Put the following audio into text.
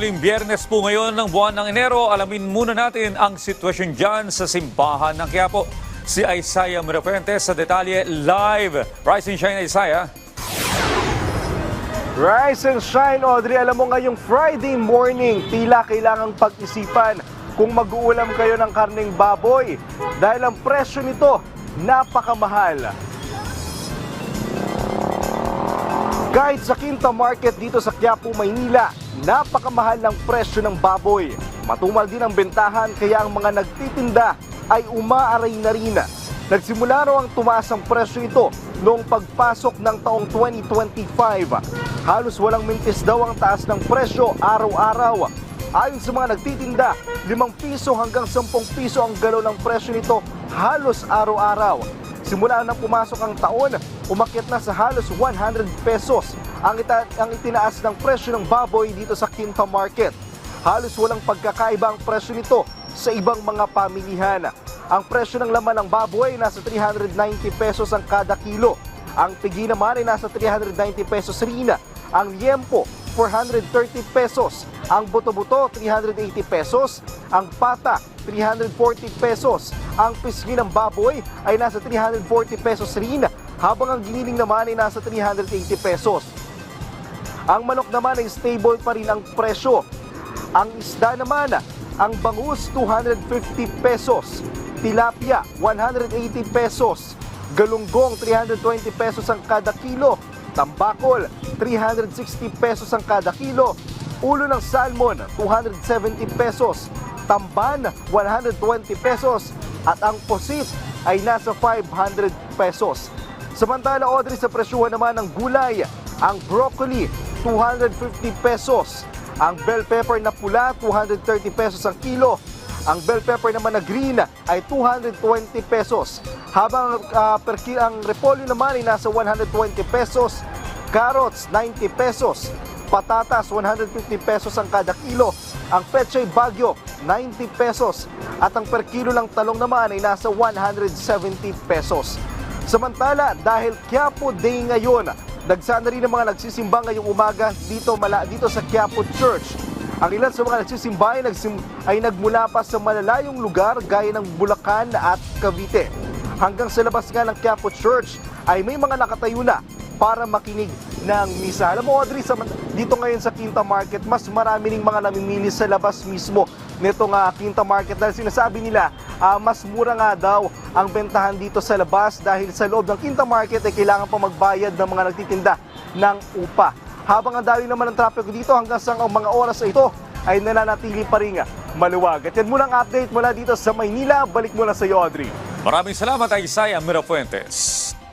Huling biyernes po ngayon ng buwan ng Enero. Alamin muna natin ang sitwasyon dyan sa simbahan ng Quiapo. Si Isaiah Mirafuentes sa detalye live. Rise and shine, Isaiah. Rise and shine, Audrey. Alam mo ngayong Friday morning, tila kailangang pag-isipan kung mag-uulam kayo ng karneng baboy dahil ang presyo nito napakamahal. Kahit sa Quinta Market dito sa Quiapo, Maynila, napakamahal ng presyo ng baboy. Matumal din ang bentahan kaya ang mga nagtitinda ay umaaray na rin. Nagsimula raw ang tumaas ang presyo nito noong pagpasok ng taong 2025. Halos walang mintis daw ang taas ng presyo araw-araw. Ayon sa mga nagtitinda, 5 piso hanggang 10 piso ang galon ng presyo nito halos araw-araw. Simula nang pumasok ang taon, umakyat na sa halos 100 pesos ang itinaas ng presyo ng baboy dito sa Quinta Market. Halos walang pagkakaiba ang presyo nito sa ibang mga pamilihan. Ang presyo ng laman ng baboy nasa 390 pesos ang kada kilo. Ang pigi naman ay nasa 390 pesos rin. Ang liempo, 430 pesos. Ang buto-buto, 380 pesos. Ang pata, 340 pesos. Ang pisngi ng baboy ay nasa 340 pesos rin, habang ang giniling naman ay nasa 380 pesos. Ang manok naman ay stable pa rin ang presyo. Ang isda naman, ang bangus 250 pesos, tilapia 180 pesos, galunggong 320 pesos ang kada kilo, tambakol 360 pesos ang kada kilo, ulo ng salmon 270 pesos, tamban 120 pesos at ang pusit ay nasa 500 pesos. Samantala, Audrey, sa presyuhan naman ng gulay, ang broccoli 250 pesos, ang bell pepper na pula 230 pesos ang kilo, ang bell pepper naman na green ay 220 pesos, habang ang repolyo naman ay nasa 120 pesos, carrots 90 pesos, patatas 150 pesos ang kada kilo, ang pechay bagyo 90 pesos at ang per kilo ng talong naman ay nasa 170 pesos. Samantala, dahil Quiapo Day ngayon, nagsana rin ang mga nagsisimba ngayong umaga dito sa Quiapo Church. Ang ilan sa mga nagsisimba ay nagmula pa sa malalayong lugar gaya ng Bulacan at Cavite. Hanggang sa labas nga ng Quiapo Church ay may mga nakatayo na para makinig ng misa. Alam mo, Audrey, dito ngayon sa Quinta Market, mas marami ring mga namimili sa labas mismo nitong Quinta Market dahil sinasabi nila mas mura nga daw ang bentahan dito sa labas dahil sa loob ng Quinta Market ay kailangan pa magbayad ng mga nagtitinda ng upa. Habang ang dali naman ng trapiko dito hanggang sa mga oras ito ay nananatili pa rin maluwag. At yan muna ang update mula dito sa Maynila. Balik mula sa iyo, Audrey. Maraming salamat, Isaiah Mirafuentes.